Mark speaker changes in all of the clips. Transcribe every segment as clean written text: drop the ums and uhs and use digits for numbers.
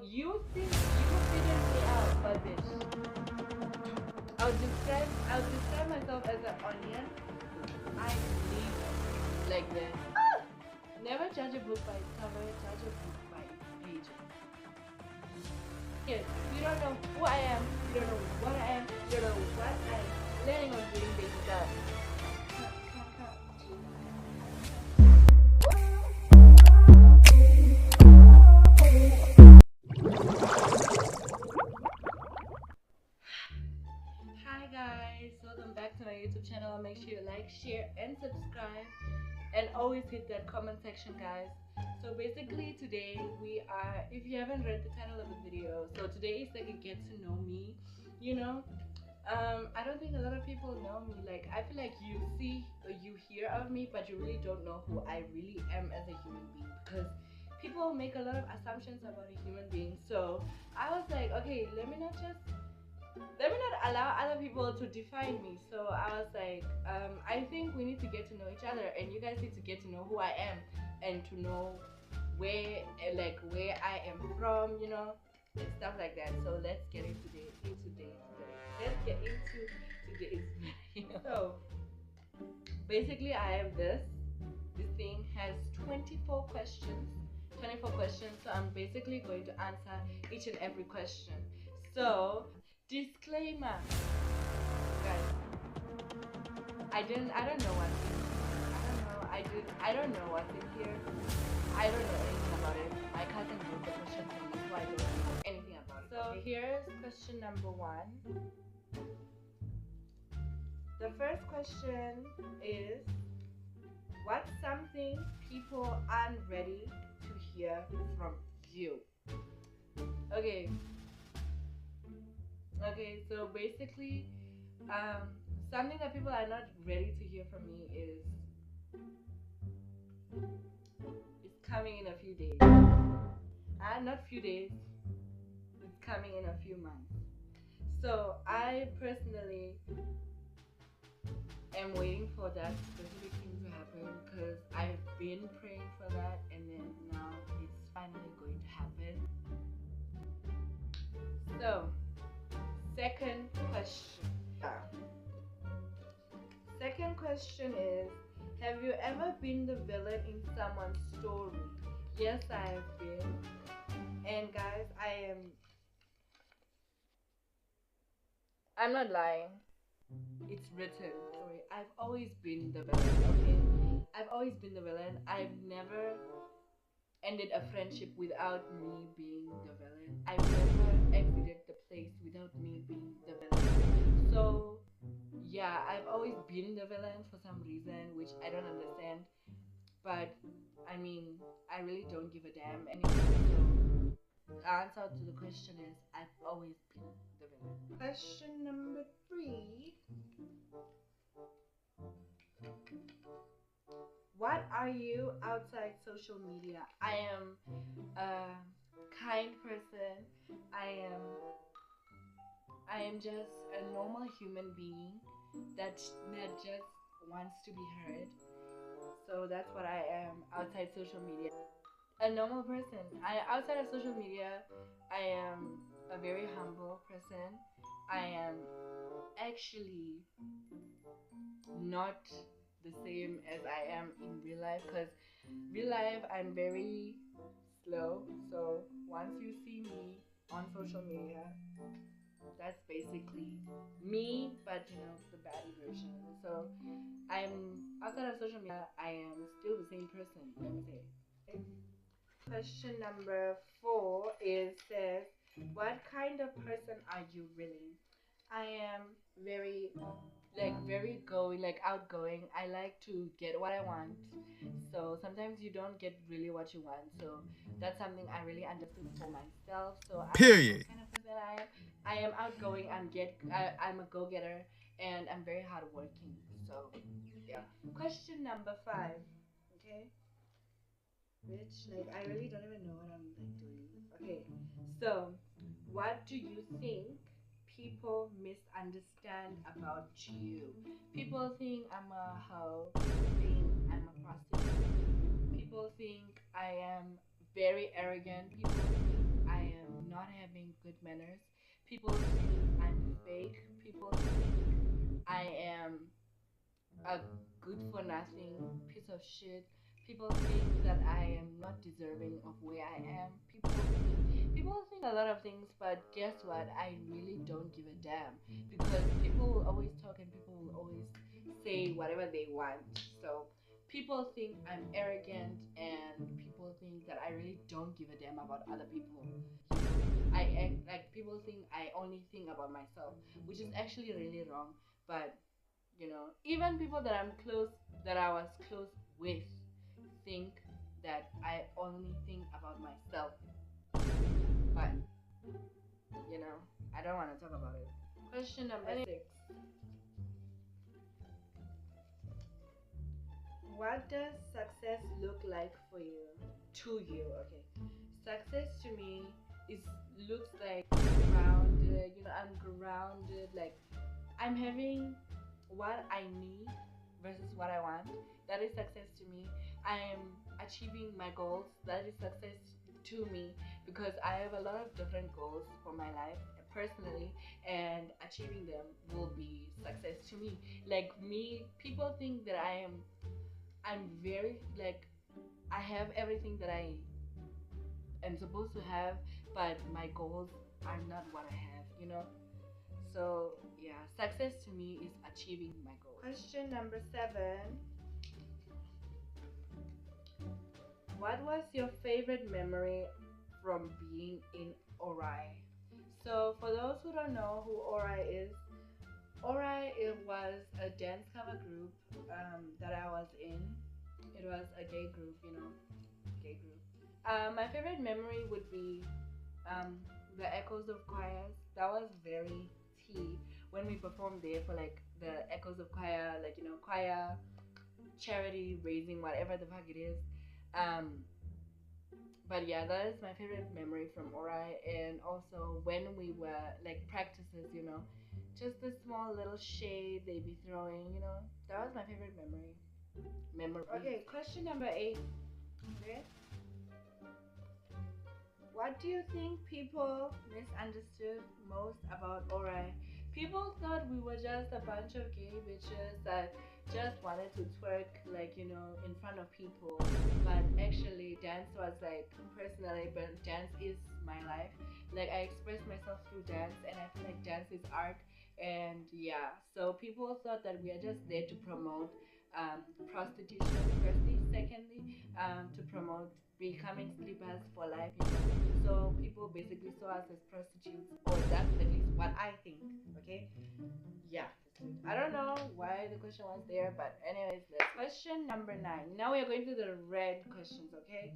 Speaker 1: you think you figured me out, but bitch. I'll describe myself as an onion. I believe like this. Never judge a book by its cover, judge a book by its pages. Yes, you don't know who I am, you don't know what I am, you don't know what I'm planning on doing, baby girl. Hi guys, welcome back to my YouTube channel. Make sure you like, share, and subscribe, and always hit that comment section, guys. So basically today we are, if you haven't read the title of the video, so today is like a get to know me, you know. I don't think a lot of people know me. Like, I feel like you see or you hear of me, but you really don't know who I really am as a human being, because people make a lot of assumptions about a human being. So I was like, okay, let me not allow other people to define me. So I was like, I think we need to get to know each other, and you guys need to get to know who I am and to know where I am from, you know, and stuff like that. So let's get into today's video. So basically I have this thing has 24 questions. So I'm basically going to answer each and every question. So disclaimer, guys, I don't know what's in here. I don't know what's in here. I don't know anything about it. My cousin wrote the question for me, so I don't know anything about it. So here's question number 1. The first question is, what's something people aren't ready to hear from you? Okay, so basically, something that people are not ready to hear from me is coming in a few days. Not few days, it's coming in a few months. So I personally am waiting for that specific thing to happen, because I've been praying for that, and then now it's finally going to happen. So second question is, have you ever been the villain in someone's story? Yes, I have been. And guys, I'm not lying. It's written. Sorry, I've always been the villain, okay? I've always been the villain. I've never ended a friendship without me being the villain. I've never exited the place without me being the villain. So yeah, I've always been the villain for some reason, which I don't understand. But I mean, I really don't give a damn anymore. So the answer to the question is, I've always been the villain. Question number 3. What are you outside social media? I am a kind person. I am just a normal human being that just wants to be heard. So that's what I am outside social media. A normal person. Outside of social media, I am a very humble person. I am actually not the same as I am in real life, because real life I'm very slow. So once you see me on social media, that's basically me, but you know, the baddie version. So I'm outside of social media, I am still the same person, let me say. Okay. Question number 4 says, what kind of person are you really? I am very outgoing. I like to get what I want. So sometimes you don't get really what you want. So that's something I really understood for myself. So period. Kind of person I am. I am outgoing. I'm a go-getter, and I'm very hardworking. So yeah. Question number 5. Okay. Which, like, I really don't even know what I'm like doing. Okay. So what do you think people misunderstand about you? People think I'm a hoe. People think I'm a prostitute. People think I am very arrogant. People think I am having good manners. People think I'm fake. People think I am a good for nothing piece of shit. People think that I am not deserving of where I am. People think a lot of things, but guess what? I really don't give a damn because people will always talk and people will always say whatever they want. So people think I'm arrogant and people think that I really don't give a damn about other people. I act like people think I only think about myself, which is actually really wrong. But even people that I'm close, that I was close with, think that I only think about myself. But, I don't want to talk about it. Question number 6. What does success look like for you? To you, okay. Success to me is looks like grounded, I'm grounded, like I'm having what I need versus what I want. That is success to me. I am achieving my goals. That is success to me because I have a lot of different goals for my life personally, and achieving them will be success to me. Like me, people think that I'm very like I have everything that I am supposed to have, but my goals are not what I have. So, yeah, success to me is achieving my goal. Question number 7. What was your favorite memory from being in Ori? So, for those who don't know who Ori is, Ori it was a dance cover group that I was in. It was a gay group, gay group. My favorite memory would be the Echoes of Choirs. That was very tea when we performed there for like the Echoes of Choir, like choir, charity, raising, whatever the fuck it is. Um, but yeah, that is my favorite memory from Ori, and also when we were like practices, just the small little shade they be throwing, that was my favorite memory. Okay, question number 8. Okay. What do you think people misunderstood most about Ori? People thought we were just a bunch of gay bitches that just wanted to twerk, like, in front of people. But actually, dance was like, personally, but dance is my life. Like, I express myself through dance, and I feel like dance is art. And yeah, so people thought that we are just there to promote prostitution, firstly. Secondly, to promote becoming sleepers for life. So people basically saw us as prostitutes, or that's at least what I think. Okay, yeah. I don't know why the question was there, but anyways, let's question number 9. Now we are going to the red questions. Okay.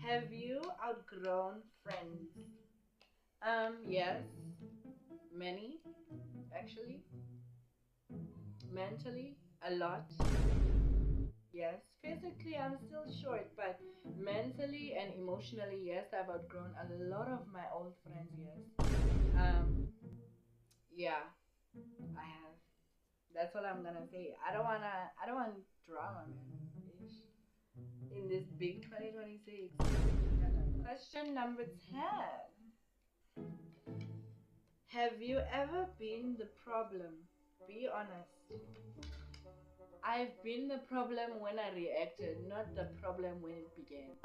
Speaker 1: Have you outgrown friends? Yes, many actually. Mentally, a lot. Yes, physically I'm still short, but mentally and emotionally, yes, I've outgrown a lot of my old friends. Yes, yeah, I have. That's all I'm gonna say. I don't want drama, man. Ish. In this big 2026. Question number 10. Have you ever been the problem? Be honest. I've been the problem when I reacted, not the problem when it began.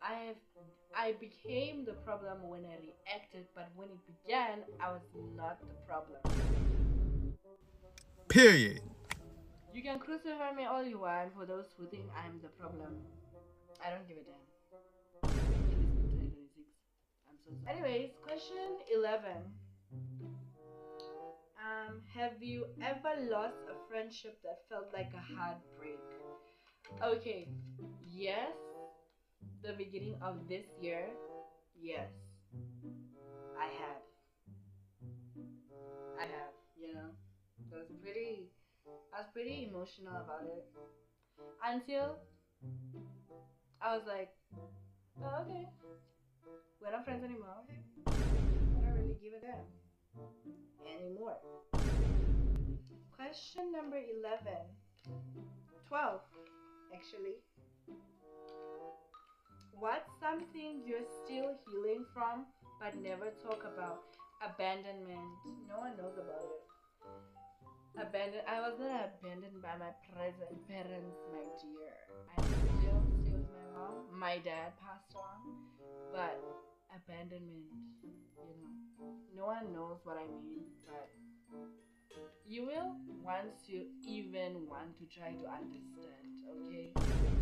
Speaker 1: I have I became the problem when I reacted, but when it began, I was not the problem.
Speaker 2: Period.
Speaker 1: You can crucify me all you want for those who think I'm the problem. I don't give a damn. In this big 2026. I'm so sorry. Anyways, question 11. Have you ever lost a friendship that felt like a heartbreak? Okay, yes, the beginning of this year, yes, I have. I have, So I was pretty emotional about it. Until I was like, oh, okay, we're not friends anymore. Okay. I don't really give a damn anymore. Question number 11. 12, actually. What's something you're still healing from but never talk about? Abandonment. No one knows about it. Abandoned. I was not abandoned by my present parents, my dear. I still stay with my mom. My dad passed on, but abandonment. No one knows what I mean, but you will once you even want to try to understand. Okay,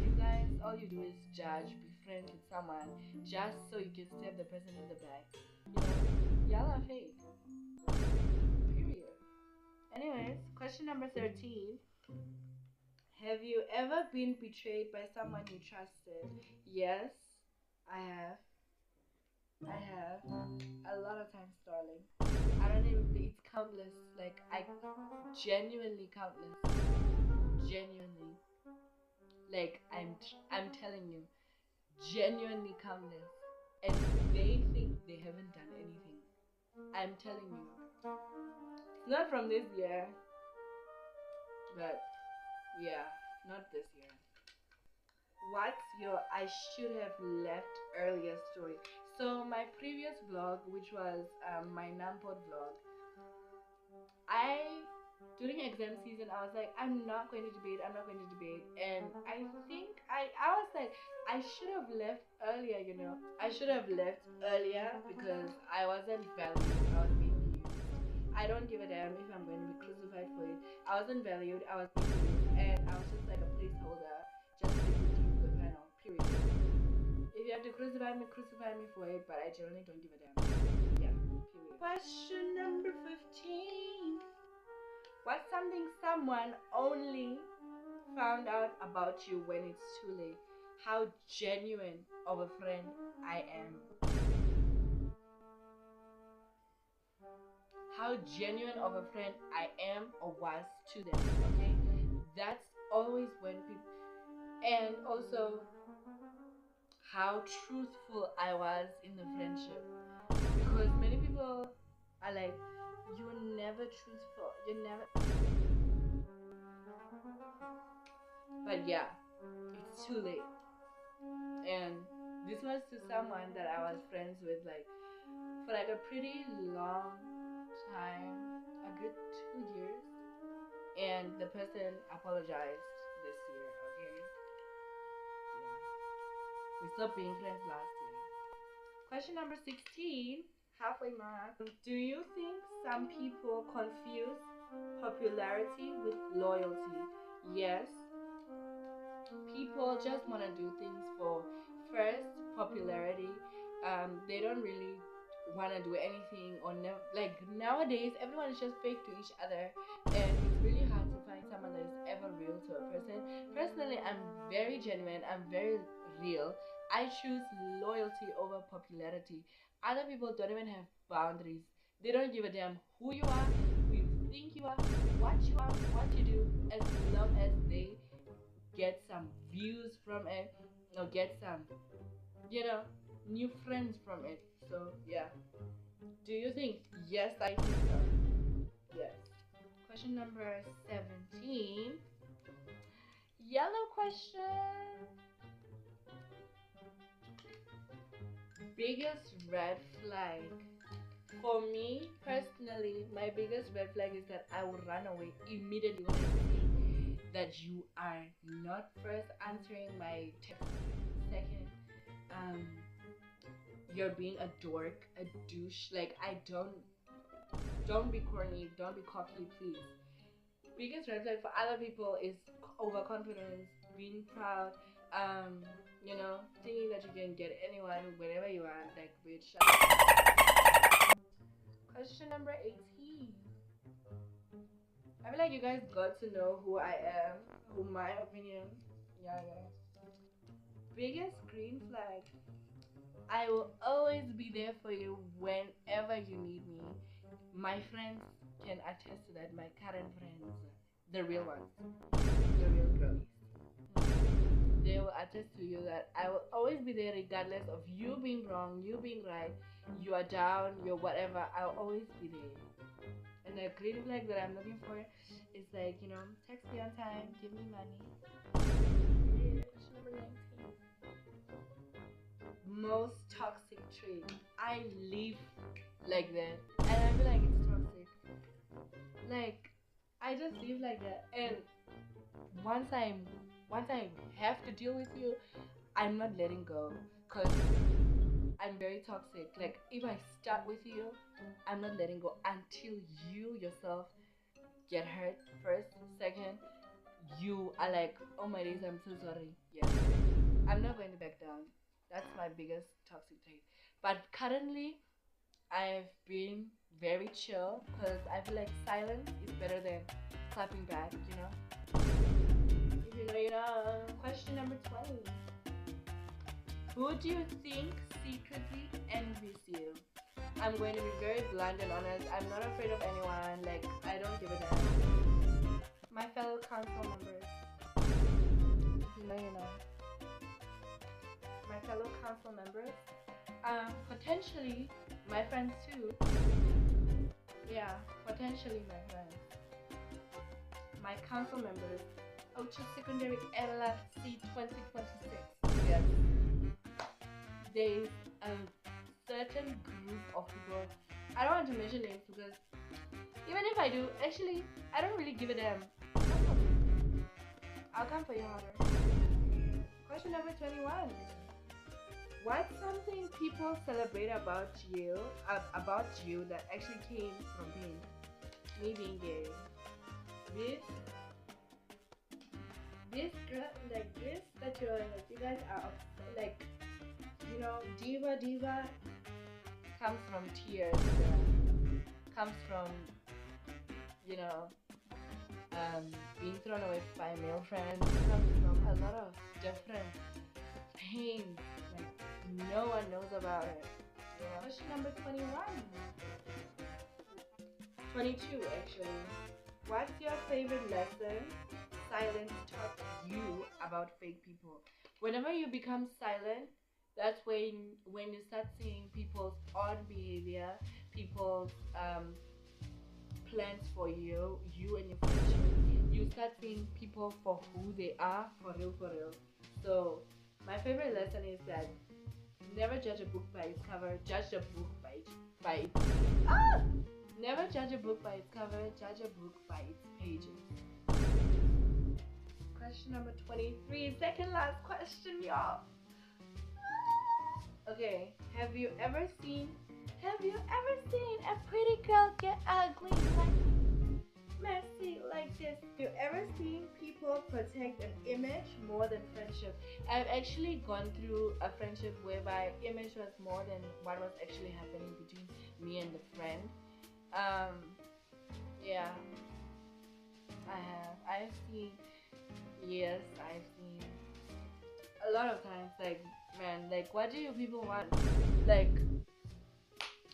Speaker 1: you guys, all you do is judge, be friends with someone just so you can stab the person in the back. Y'all are fake. Period. Anyways, question number 13. Have you ever been betrayed by someone you trusted? Yes, I have. I have. A lot of times, darling. I don't even think it's countless. Like, I genuinely countless. Genuinely. Like, I'm telling you, genuinely countless. And they think they haven't done anything. I'm telling you. It's not from this year, but yeah, not this year. What's your I should have left earlier story? So my previous vlog, which was my Nampod vlog, I during exam season I was like, I'm not going to debate, and I think I was like, I should have left earlier, I should have left earlier because I wasn't valued, I was being used. I don't give a damn if I'm going to be crucified for it. I wasn't valued, I was being used, and I was just like a placeholder, just stick with you, good final, period. If you have to crucify me for it, but I generally don't give a damn. Yeah, period. Question number 15. What's something someone only found out about you when it's too late? How genuine of a friend I am. How genuine of a friend I am or was to them, okay? That's always when people... And also, how truthful I was in the friendship. Because many people are like, you're never truthful. You're never... But yeah, it's too late. And this was to someone that I was friends with for a pretty long time, a good 2 years. And the person apologized this year, okay? Yeah. We stopped being friends last year. Question number 16, halfway mark. Do you think some people confuse popularity with loyalty? Yes. People just want to do things for first popularity. They don't really want to do anything or like nowadays everyone is just fake to each other, and it's really hard to find someone that is ever real to a person. Personally, I'm very genuine, I'm very real. I choose loyalty over popularity. Other people don't even have boundaries. They don't give a damn who you are, who you think you are, what you do, as long as they get some views from it or get some, new friends from it. So yeah. Do you think? Yes, I think so. Yes. Question number 17. Yellow question. Biggest red flag. For me personally, my biggest red flag is that I will run away immediately when I see that you are not first answering my text. Second, you're being a dork, a douche. Like, don't be corny, don't be cocky, please. Biggest red flag for other people is overconfidence, being proud, thinking that you can get anyone whenever you want. Like, bitch. Question number 18. I feel like you guys got to know who I am, who my opinion. Yeah. Biggest green flag. I will always be there for you whenever you need me. My friends can attest to that. My current friends, the real ones, the real girlies, they will attest to you that I will always be there regardless of you being wrong, you being right, you are down, you're whatever. I'll always be there. And a green flag that I'm looking for is like, text me on time, give me money. Yeah, question number 19. Most toxic trait. I live like that. And I feel like it's toxic. Like, I just live like that. And once I'm once I have to deal with you, I'm not letting go. Cause I'm very toxic. Like if I start with you, I'm not letting go until you yourself get hurt first. Second, you are like, oh my days, I'm so sorry. Yes, I'm not going to back down. That's my biggest toxic trait. But currently, I've been very chill because I feel like silence is better than clapping back. If you know, you know. Question number 20. Who do you think secretly envies you? I'm going to be very blunt and honest. I'm not afraid of anyone. Like, I don't give a damn. My fellow council members. You know. My fellow council members. Potentially my friends too. Yeah, potentially my friends. My council members. Ocho Secondary LFC 2026. Yes. There's a certain group of people. I don't want to mention names because even if I do, actually, I don't really give a damn. I'll come for you harder. Question number 21. What's something people celebrate about you that actually came from me being gay? This girl, like this, that you guys are like, diva comes from tears, comes from, you know, being thrown away by male friends, comes from a lot of different pains, like no one knows about it. Question number 21. 22 actually. What's your favorite lesson silence taught you about fake people? Whenever you become silent, that's when you start seeing people's odd behavior, people's plans for you and your friendship. You start seeing people for who they are, for real, for real. So my favorite lesson is that never judge a book by its cover, judge a book by its never judge a book by its cover, judge a book by its pages. Question number 23, second last question, y'all. Okay, have you ever seen a pretty girl get ugly, like messy like this? Have you ever seen people protect an image more than friendship? I've actually gone through a friendship whereby image was more than what was actually happening between me and the friend. Yeah, I've seen, yes, I've seen a lot of times, like, man, like, what do you people want? Like,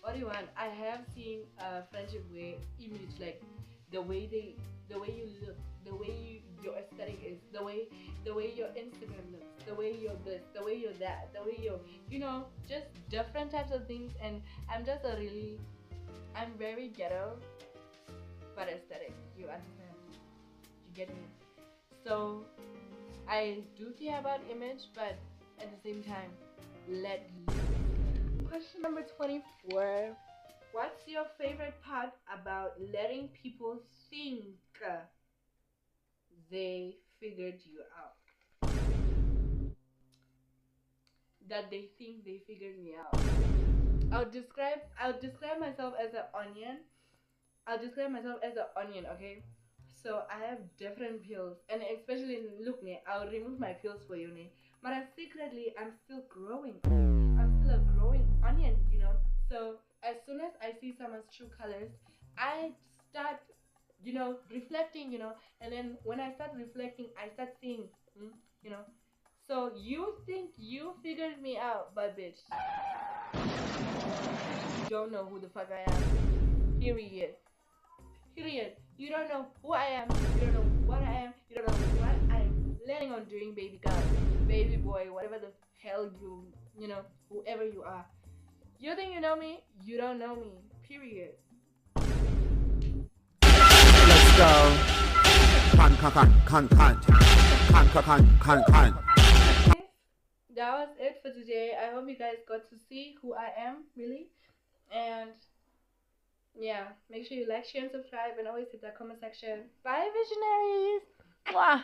Speaker 1: what do you want? I have seen a friendship where image, like, the way you look, the way your aesthetic is, the way your Instagram looks, the way you're this, the way you're that, the way you're, just different types of things. And I'm very ghetto, but aesthetic. You understand? You get me? So I do care about image, but at the same time, let loose. Question number 24. What's your favorite part about letting people think they figured you out? That they think they figured me out. I'll describe myself as an onion. Okay? So I have different peels, and especially look me, I'll remove my peels for you, but secretly I'm still growing. I'm still a growing onion. So as soon as I see someone's true colors, I start, reflecting, and then when I start reflecting, I start seeing, you know. So you think you figured me out, but bitch, you don't know who the fuck I am. Period. You don't know who I am. You don't know what I am. You don't know what I'm planning on doing, baby girl, baby boy, whatever the hell whoever you are. You think you know me? You don't know me. Period.
Speaker 2: girl. Can, can, can, can, can, can, can, can.
Speaker 1: That was it for today. I hope you guys got to see who I am, really. And yeah, make sure you like, share, and subscribe, and always hit that comment section. Bye, visionaries! Mwah.